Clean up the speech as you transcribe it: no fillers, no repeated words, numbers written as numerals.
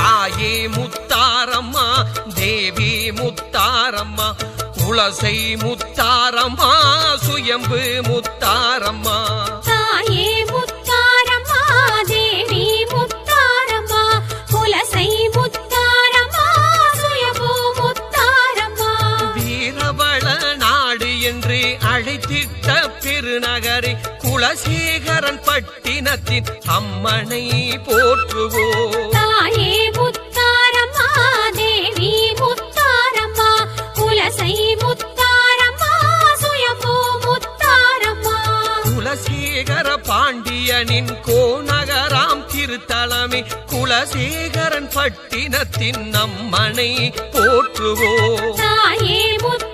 தாயே முத்தாரம்மா தேவி முத்தாரம்மா குலசை முத்தாரம்மா சுயம்பு முத்தாரம்மா தாயே முத்தாரம்மா தேவி முத்தாரம்மா குலசை முத்தாரம்மா சுயம்பு முத்தாரம்மா வீரவள நாடு என்று அழைத்திட்ட பெருநகரை குலசேகரன் பட்டினத்தின் அம்மனை போற்றுவோம் தாயே முத்தாரம்மா தேவி முத்தாரம்மா குலசை முத்தாரம்மா சுயம்பு முத்தாரம்மா குலசேகர பாண்டியனின் கோநகராம் திருத்தலமே குலசேகரன் பட்டினத்தின் அம்மனை போற்றுவோம் தாயே முத்தாரம்மா